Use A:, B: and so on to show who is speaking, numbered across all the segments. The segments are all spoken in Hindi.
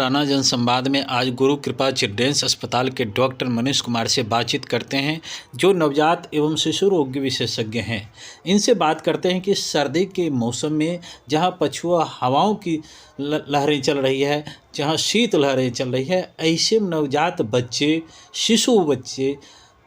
A: राना जनसंवाद में आज गुरु कृपा चिल्ड्रेंस अस्पताल के डॉक्टर मनीष कुमार से बातचीत करते हैं, जो नवजात एवं शिशु रोग विशेषज्ञ हैं। इनसे बात करते हैं कि सर्दी के मौसम में जहां पछुआ हवाओं की लहरें चल रही है, जहां शीत लहरें चल रही है, ऐसे में नवजात बच्चे, शिशु बच्चे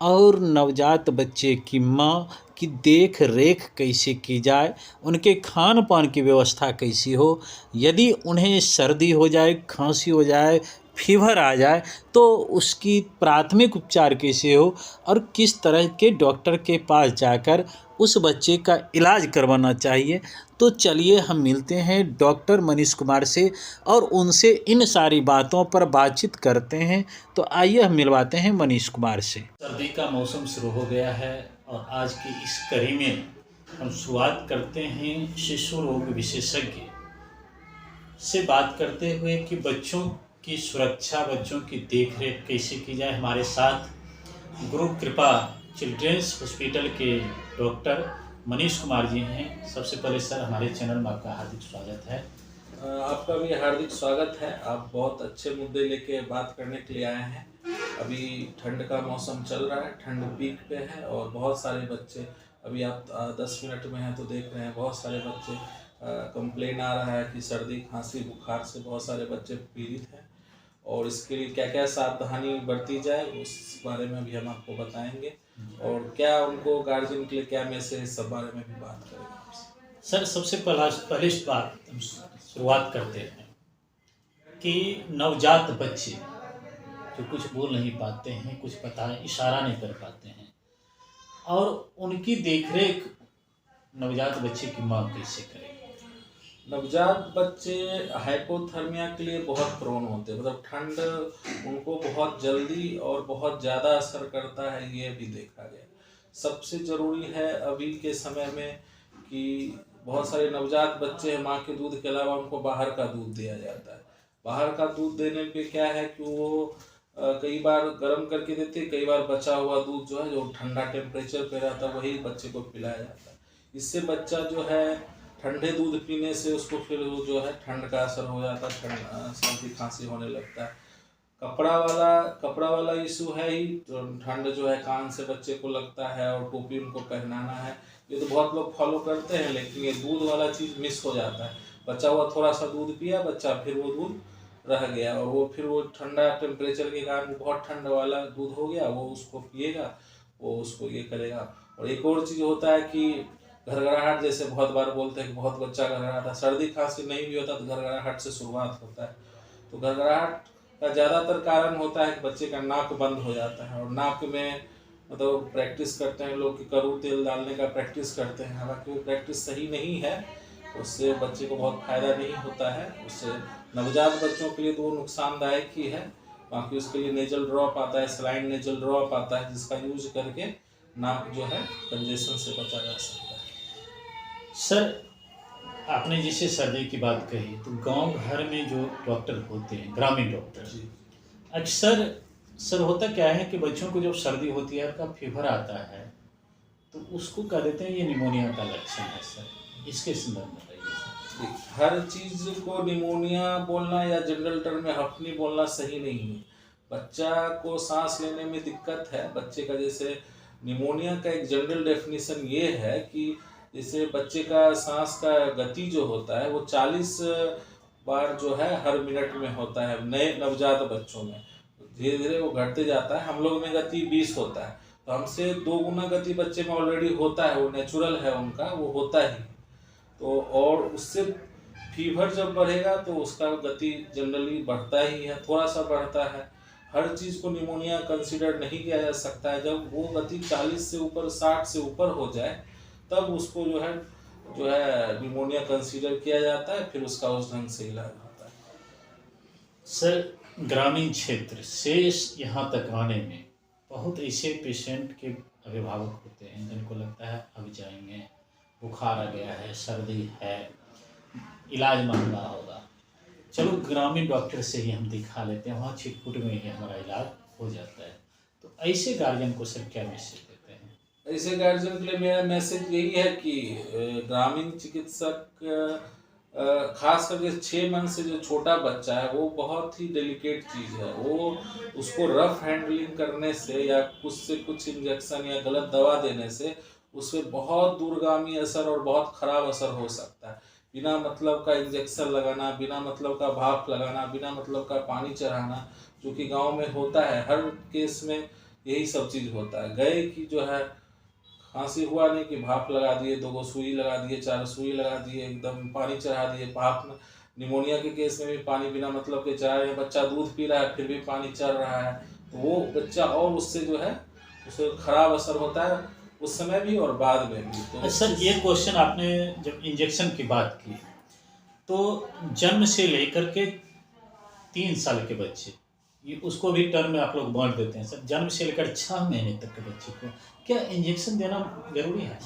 A: और नवजात बच्चे की माँ की देख रेख कैसे की जाए, उनके खान पान की व्यवस्था कैसी हो, यदि उन्हें सर्दी हो जाए, खांसी हो जाए, फीवर आ जाए तो उसकी प्राथमिक उपचार कैसे हो और किस तरह के डॉक्टर के पास जाकर उस बच्चे का इलाज करवाना चाहिए। तो चलिए हम मिलते हैं डॉक्टर मनीष कुमार से और उनसे इन सारी बातों पर बातचीत करते हैं। तो आइए हम मिलवाते हैं मनीष कुमार से। सर्दी का मौसम शुरू हो गया है और आज की इस कड़ी में हम शुरुआत करते हैं शिशु रोग विशेषज्ञ से बात करते हुए कि बच्चों की सुरक्षा, बच्चों की देखरेख कैसे की जाए। हमारे साथ गुरु कृपा चिल्ड्रेंस हॉस्पिटल के डॉक्टर मनीष कुमार जी हैं। सबसे पहले सर, हमारे चैनल में आपका हार्दिक स्वागत है।
B: आपका भी हार्दिक स्वागत है। आप बहुत अच्छे मुद्दे लेके बात करने के लिए आए हैं। अभी ठंड का मौसम चल रहा है, ठंड पीक पे है और बहुत सारे बच्चे, अभी आप 10 मिनट में हैं तो देख रहे हैं बहुत सारे बच्चे कंप्लेन आ रहा है कि सर्दी खांसी बुखार से बहुत सारे बच्चे पीड़ित हैं और इसके लिए क्या क्या सावधानी बरती जाए उस बारे में भी हम आपको बताएंगे और क्या उनको गार्जियन के लिए क्या मैसेज, सब बारे में भी बात करेंगे।
A: सर, सबसे पहले बात शुरुआत करते हैं कि नवजात बच्चे जो कुछ बोल नहीं पाते हैं, कुछ इशारा नहीं कर पाते हैं, और उनकी देखरेख नवजात बच्चे की माँ कैसे करेगी।
B: नवजात बच्चे हाइपोथर्मिया के लिए बहुत प्रोन होते हैं, मतलब ठंड उनको बहुत जल्दी और बहुत ज़्यादा असर करता है, ये भी देखा गया। सबसे ज़रूरी है अभी के समय में कि बहुत सारे नवजात बच्चे हैं, माँ के दूध के अलावा उनको बाहर का दूध दिया जाता है। बाहर का दूध देने पे क्या है कि वो कई बार गर्म करके देते, कई बार बचा हुआ दूध जो है, जो ठंडा टेम्परेचर पे रहता है, वही बच्चे को पिलाया जाता है। इससे बच्चा जो है ठंडे दूध पीने से उसको फिर वो जो है ठंड का असर हो जाता है, सर्दी खांसी होने लगता है। कपड़ा वाला इशू है ही, तो ठंड जो है कान से बच्चे को लगता है और टोपी उनको पहनाना है, ये तो बहुत लोग फॉलो करते हैं, लेकिन ये दूध वाला चीज़ मिस हो जाता है। बच्चा हुआ थोड़ा सा दूध पिया बच्चा, फिर वो दूध रह गया और वो फिर वो ठंडा टेम्परेचर के कारण बहुत ठंड वाला दूध हो गया, वो उसको पिएगा, वो उसको ये करेगा। और एक और चीज़ होता है कि घरघराहट, जैसे बहुत बार बोलते हैं कि बहुत बच्चा घरघराता, सर्दी खांसी नहीं भी होता तो घरघराहट से शुरुआत होता है। तो घरघराहट का ज़्यादातर कारण होता है कि बच्चे का नाक बंद हो जाता है और नाक में मतलब प्रैक्टिस करते हैं लोग कि करू तेल डालने का प्रैक्टिस करते हैं, हालांकि वो प्रैक्टिस सही नहीं है, उससे बच्चे को बहुत फायदा नहीं होता है। उससे नवजात बच्चों के लिए तो वो नुकसानदायक ही है। बाकी उसके लिए नेजल ड्रॉप आता है, सलाइन नेजल ड्रॉप आता है, जिसका यूज करके नाक जो है कंजेशन से बचा जा सकता है।
A: सर, आपने जैसे सर्दी की बात कही, तो गांव घर में जो डॉक्टर होते हैं, ग्रामीण डॉक्टर, अक्सर सर होता क्या है कि बच्चों को जब सर्दी होती है, का फीवर आता है, तो उसको कह देते हैं ये निमोनिया का लक्षण है। सर, इसके संदर्भ में बताइए।
B: हर चीज़ को निमोनिया बोलना या जनरल टर्म में हफ्नी बोलना सही नहीं है। बच्चा को सांस लेने में दिक्कत है बच्चे का, जैसे निमोनिया का एक जनरल डेफिनेशन ये है कि जैसे बच्चे का सांस का गति जो होता है वो 40 बार जो है हर मिनट में होता है। नए नवजात बच्चों में धीरे धीरे वो घटते जाता है। हम लोग में गति 20 होता है, तो हमसे 2 गुना गति बच्चे में ऑलरेडी होता है, वो नेचुरल है उनका, वो होता ही। तो और उससे फीवर जब बढ़ेगा तो उसका गति जनरली बढ़ता ही है, थोड़ा सा बढ़ता है। हर चीज़ को निमोनिया कंसीडर नहीं किया जा सकता है। जब वो गति 40 से ऊपर, 60 से ऊपर हो जाए, तब उसको जो है निमोनिया कंसीडर किया जाता है, फिर उसका उस ढंग से इलाज होता है।
A: सर, ग्रामीण क्षेत्र से यहाँ तक आने में बहुत ऐसे पेशेंट के अभिभावक होते हैं जिनको लगता है अब जाएंगे, बुखार आ गया है, सर्दी है, इलाज महंगा होगा, चलो ग्रामीण डॉक्टर से ही हम दिखा लेते हैं, वहाँ छिटपुट में ही हमारा इलाज हो जाता है। तो ऐसे गार्जियन को सर क्या मैसेज देते हैं?
B: ऐसे गार्जियन के लिए मेरा मैसेज यही है कि ग्रामीण चिकित्सक खास करके 6 मंथ से जो छोटा बच्चा है वो बहुत ही डेलिकेट चीज़ है। वो उसको रफ हैंडलिंग करने से या कुछ से कुछ इंजेक्शन या गलत दवा देने से उस पे बहुत दूरगामी असर और बहुत खराब असर हो सकता है। बिना मतलब का इंजेक्शन लगाना, बिना मतलब का भाप लगाना, बिना मतलब का पानी चढ़ाना, जो कि गांव में होता है, हर केस में यही सब चीज़ होता है। गए कि जो है खांसी हुआ नहीं कि भाप लगा दिए, 2 सुई लगा दिए, 4 सुई लगा दिए, एकदम पानी चढ़ा दिए। भाप में निमोनिया के केस में भी पानी बिना मतलब के चढ़ा रहे हैं, बच्चा दूध पी रहा है फिर भी पानी चढ़ रहा है, तो वो बच्चा और उससे जो है उसे खराब असर होता है उस समय भी और बाद में भी। तो
A: सर ये क्वेश्चन आपने जब इंजेक्शन की बात की तो जन्म से लेकर के 3 साल के बच्चे ये उसको भी टर्म में आप लोग बांट देते हैं सर, जन्म से लेकर 6 महीने तक के बच्चे को क्या इंजेक्शन देना जरूरी है?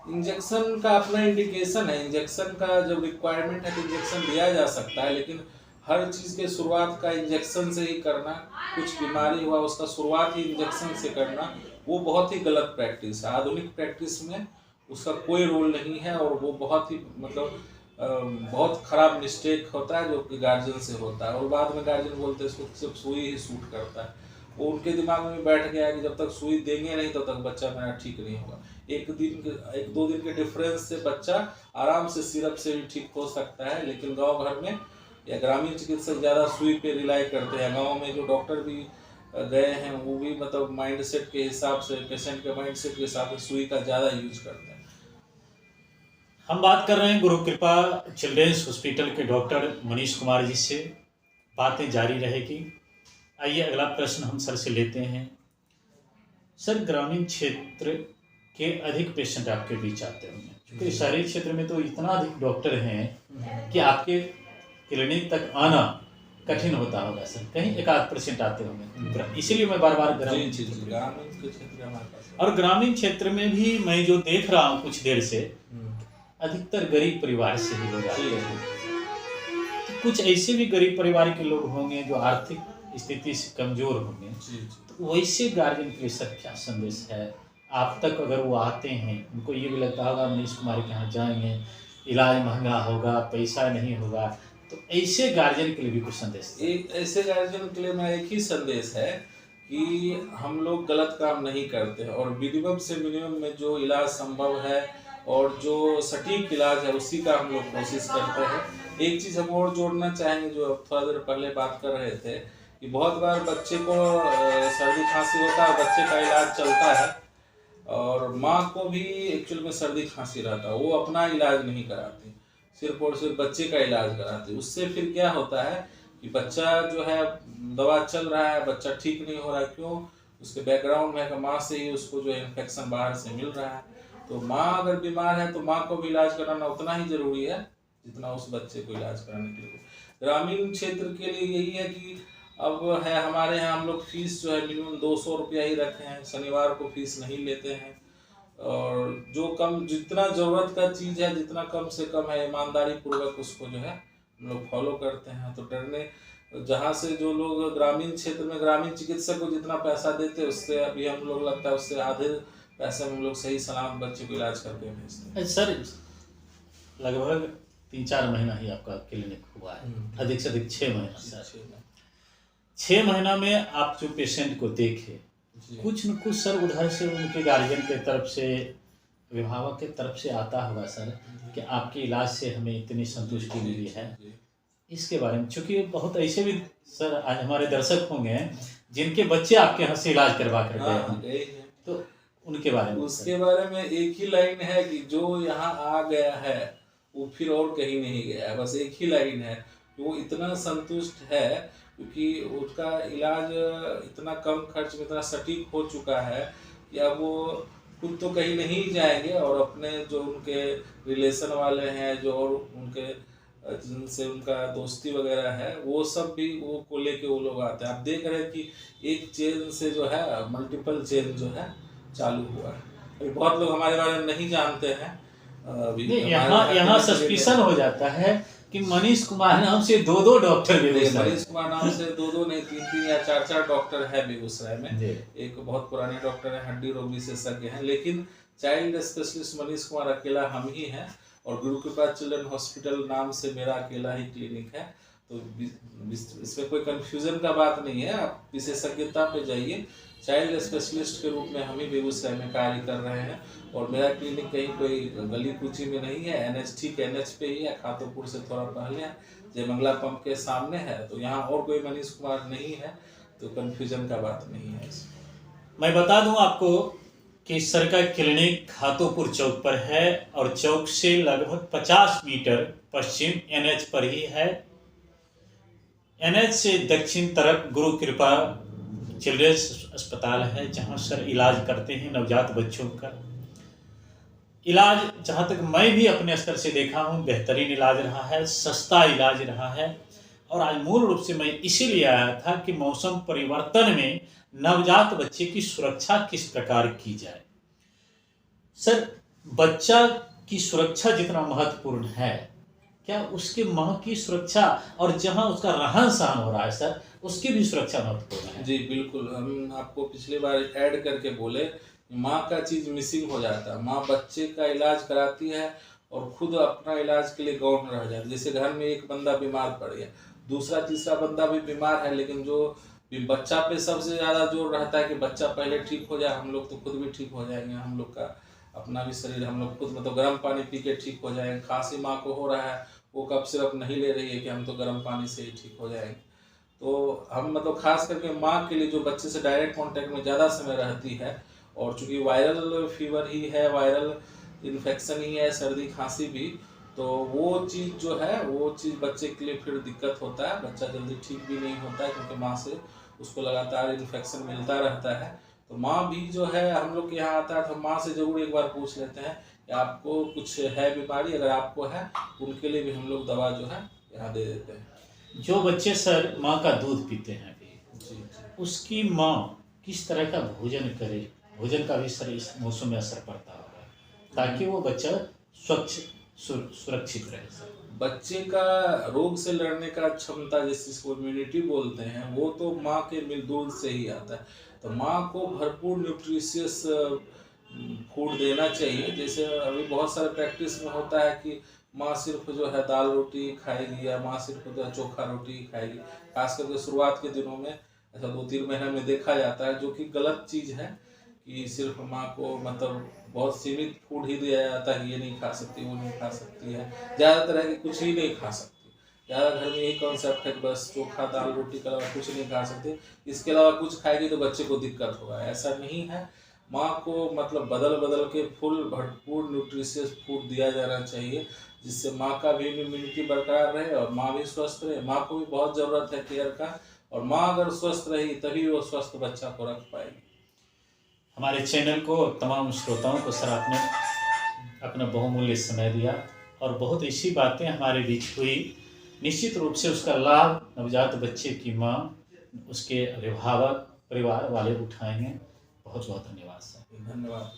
B: इंजेक्शन का अपना इंडिकेशन है। इंजेक्शन का जब रिक्वायरमेंट है तो इंजेक्शन दिया जा सकता है, लेकिन हर चीज़ के शुरुआत का इंजेक्शन से ही करना, कुछ बीमारी हुआ उसका शुरुआत ही इंजेक्शन से करना, वो बहुत ही गलत प्रैक्टिस है। आधुनिक प्रैक्टिस में उसका कोई रोल नहीं है और वो बहुत ही मतलब बहुत खराब मिस्टेक होता है जो कि गार्जियन से होता है। और बाद में गार्जियन बोलते हैं इसको सिर्फ सुई ही सूट करता है। वो उनके दिमाग में बैठ गया है कि जब तक सुई देंगे नहीं तब तक बच्चा मेरा ठीक नहीं होगा। 1-2 दिन के डिफरेंस से बच्चा आराम से सिरप से भी ठीक हो सकता है, लेकिन गांव घर में या ग्रामीण चिकित्सक ज़्यादा सुई पे रिलाई करते हैं। गांव में जो डॉक्टर भी गए हैं वो भी मतलब माइंड सेट के हिसाब से, पेशेंट के माइंड सेट के हिसाब से सुई का ज़्यादा यूज करते हैं।
A: हम बात कर रहे हैं गुरु कृपा चिल्ड्रेंस हॉस्पिटल के डॉक्टर मनीष कुमार जी से, बातें जारी रहेगी। आइए अगला प्रश्न हम सर से लेते हैं। सर ग्रामीण क्षेत्र के अधिक पेशेंट आपके बीच आते होंगे, क्योंकि शहरी क्षेत्र में तो इतना अधिक डॉक्टर हैं कि आपके क्लिनिक तक आना कठिन होता होगा सर, कहीं 1-8% आते होंगे, इसीलिए मैं बार बार
B: ग्रामीण के क्षेत्र हमारे पास।
A: और ग्रामीण क्षेत्र में भी मैं जो देख रहा हूँ कुछ देर से अधिकतर गरीब परिवार से ही लोग आते हैं। तो कुछ ऐसे भी गरीब परिवार के लोग होंगे जो आर्थिक स्थिति से कमजोर होंगे, तो वैसे गार्जियन के लिए सर क्या संदेश है आप तक? अगर वो आते हैं उनको ये भी लगता होगा मनीष कुमार के यहाँ जाएंगे इलाज महंगा होगा, पैसा नहीं होगा, तो ऐसे गार्जियन के लिए भी कुछ संदेश?
B: ऐसे गार्जियन के लिए मेरा एक ही संदेश है कि हम लोग गलत काम नहीं करते हैं और मिनिमम से मिनिमम में जो इलाज संभव है और जो सटीक इलाज है उसी का हम लोग कोशिश करते हैं। एक चीज़ हम और जोड़ना चाहेंगे जो थोड़ा देर पहले बात कर रहे थे कि बहुत बार बच्चे को सर्दी खांसी होता है, बच्चे का इलाज चलता है और माँ को भी एक्चुअल में सर्दी खांसी रहता है, वो अपना इलाज नहीं कराती, सिर्फ और सिर्फ बच्चे का इलाज कराती। उससे फिर क्या होता है कि बच्चा जो है दवा चल रहा है, बच्चा ठीक नहीं हो रहा है, क्यों? उसके बैकग्राउंड में है माँ से ही उसको जो इन्फेक्शन बाहर से मिल रहा है। तो माँ अगर बीमार है तो माँ को भी इलाज कराना उतना ही जरूरी है जितना उस बच्चे को इलाज कराने के लिए। ग्रामीण क्षेत्र के लिए यही है कि अब है हमारे यहाँ हम लोग फीस जो है मिनिमम 200 रुपया ही रखे हैं, शनिवार को फीस नहीं लेते हैं और जो कम जितना ज़रूरत का चीज़ है जितना कम से कम है ईमानदारी पूर्वक उसको जो है हम लोग फॉलो करते हैं। तो डरने जहाँ से जो लोग ग्रामीण क्षेत्र में ग्रामीण चिकित्सक को जितना पैसा देते हैं उससे अभी हम लोग लगता है उससे आधे पैसे में हम लोग सही सलामत बच्चे को इलाज करके भेजते हैं।
A: सर लगभग 3-4 महीना ही आपका क्लिनिक हुआ है, अधिक से अधिक 6 महीना सर। 6 महीना में आप जो पेशेंट को देखे कुछ न कुछ सर उधर से उनके गार्जियन के तरफ से, अभिभावक के तरफ से आता होगा सर कि आपके इलाज से हमें इतनी संतुष्टि मिली है, इसके बारे में? चूँकि बहुत ऐसे भी सर आज हमारे दर्शक होंगे जिनके बच्चे आपके यहाँ से इलाज करवा कर गए हैं, तो उनके बारे में?
B: उसके बारे में एक ही लाइन है कि जो यहाँ आ गया है वो फिर और कहीं नहीं गया है, बस एक ही लाइन है। वो इतना संतुष्ट है क्योंकि उसका इलाज इतना कम खर्च में इतना सटीक हो चुका है कि अब वो खुद तो कहीं नहीं जाएंगे और अपने जो उनके रिलेशन वाले हैं जो और उनके जिनसे उनका दोस्ती वगैरह है वो सब भी वो को लेके वो लोग आते हैं। आप देख रहे हैं कि एक चेन से जो है मल्टीपल चेन जो है चालू हुआ है। अभी बहुत लोग हमारे बारे में नहीं जानते हैं।
A: यहाँ सस्पिशन हो जाता है कि मनीष कुमार नाम से 2-2 डॉक्टर बेगूसराय,
B: मनीष कुमार नाम से 2-2 नहीं 3-3 या 4-4 डॉक्टर है बेगूसराय में। एक बहुत पुराने डॉक्टर है, हड्डी रोग विशेषज्ञ हैं, लेकिन चाइल्ड स्पेशलिस्ट मनीष कुमार अकेला हम ही हैं और गुरु कृपा चिल्ड्रन हॉस्पिटल नाम से मेरा अकेला ही क्लिनिक है। तो इसमें कोई कंफ्यूजन का बात नहीं है, आप विशेषज्ञता पे जाइए। चाइल्ड स्पेशलिस्ट के रूप में हम ही बेगूसराय में कार्य कर रहे हैं और मेरा क्लिनिक कहीं कोई गली कूची में नहीं है, NH पे ही है, खातोपुर से थोड़ा पहले है, जयमंगला पंप के सामने है। तो यहाँ और कोई मनीष कुमार नहीं है, तो कंफ्यूजन का बात नहीं है इसमें।
A: मैं बता दूं आपको कि सर का क्लिनिक खातोपुर चौक पर है और चौक से लगभग 50 मीटर पश्चिम NH पर ही है। NH से दक्षिण तरफ गुरु कृपा चिल्ड्रंस अस्पताल है, जहां सर इलाज करते हैं नवजात बच्चों का। इलाज जहां तक मैं भी अपने स्तर से देखा हूं बेहतरीन इलाज रहा है, सस्ता इलाज रहा है। और आज मूल रूप से मैं इसीलिए आया था कि मौसम परिवर्तन में नवजात बच्चे की सुरक्षा किस प्रकार की जाए। सर, बच्चा की सुरक्षा जितना महत्वपूर्ण है, क्या उसके माँ की सुरक्षा और जहां उसका रहन सहन हो रहा है सर, उसकी भी सुरक्षा महत्वपूर्ण है?
B: जी बिल्कुल, हम आपको पिछली बार ऐड करके बोले, माँ का चीज़ मिसिंग हो जाता है। माँ बच्चे का इलाज कराती है और खुद अपना इलाज के लिए गौण रह जाती है। जैसे घर में एक बंदा बीमार पड़ गया, दूसरा तीसरा बंदा भी बीमार है, लेकिन जो बच्चा पे सबसे ज़्यादा जोर रहता है कि बच्चा पहले ठीक हो जाए, हम लोग तो खुद भी ठीक हो जाएंगे, हम लोग का अपना भी शरीर, हम लोग खुद मतलब गर्म पानी पी के ठीक हो जाएंगे। खांसी माँ को हो रहा है, वो कब सिर्फ नहीं ले रही है कि हम तो गर्म पानी से ही ठीक हो जाएंगे। तो हम मतलब खास करके माँ के लिए जो बच्चे से डायरेक्ट कांटेक्ट में ज़्यादा समय रहती है, और चूँकि वायरल फीवर ही है, वायरल इन्फेक्शन ही है, सर्दी खांसी भी, तो वो चीज़ जो है वो चीज़ बच्चे के लिए फिर दिक्कत होता है। बच्चा जल्दी ठीक भी नहीं होता है क्योंकि माँ से उसको लगातार इन्फेक्शन मिलता रहता है। तो माँ भी जो है हम लोग के यहाँ आता है तो माँ से ज़रूर एक बार पूछ लेते हैं कि आपको कुछ है बीमारी, अगर आपको है उनके लिए भी हम लोग दवा जो है यहाँ दे देते हैं।
A: जो बच्चे सर माँ का दूध पीते हैं अभी,
B: जी,
A: उसकी माँ किस तरह का भोजन करे, भोजन का भी सर इस मौसम में असर पड़ता होगा, ताकि वो बच्चा स्वच्छ सुरक्षित रहे सर।
B: बच्चे का रोग से लड़ने का क्षमता, जिसको इम्यूनिटी बोलते हैं, वो तो माँ के दूध से ही आता है। तो माँ को भरपूर न्यूट्रिशियस फूड देना चाहिए। जैसे अभी बहुत सारे प्रैक्टिस में होता है कि माँ सिर्फ जो है दाल रोटी खाएगी या माँ सिर्फ जो है चोखा रोटी खाएगी, खास करके शुरुआत के दिनों में ऐसा 2-3 महीने में देखा जाता है, जो कि गलत चीज़ है कि सिर्फ माँ को मतलब बहुत सीमित फूड ही दिया जाता है कि ये नहीं खा सकती, वो नहीं खा सकती है, ज़्यादातर है कि कुछ ही नहीं खा सकती। ज़्यादा घर में यही कॉन्सेप्ट है कि बस चोखा दाल रोटी के अलावा कुछ नहीं खा सकती, इसके अलावा कुछ खाएगी तो बच्चे को दिक्कत होगा। ऐसा नहीं है, माँ को मतलब बदल बदल के फुल भरपूर न्यूट्रिशियस फूड दिया जाना चाहिए, जिससे माँ का भी इम्यूनिटी बरकरार रहे और माँ भी स्वस्थ रहे। माँ को भी बहुत ज़रूरत है केयर का, और माँ अगर स्वस्थ रही तभी वो स्वस्थ बच्चा को रख पाएगी।
A: हमारे चैनल को तमाम श्रोताओं को सर आपने अपना बहुमूल्य समय दिया और बहुत ऐसी बातें हमारे बीच हुई। निश्चित रूप से उसका लाभ नवजात बच्चे की माँ, उसके अभिभावक, परिवार वाले उठाएंगे। बहुत बहुत धन्यवाद सर।
B: धन्यवाद।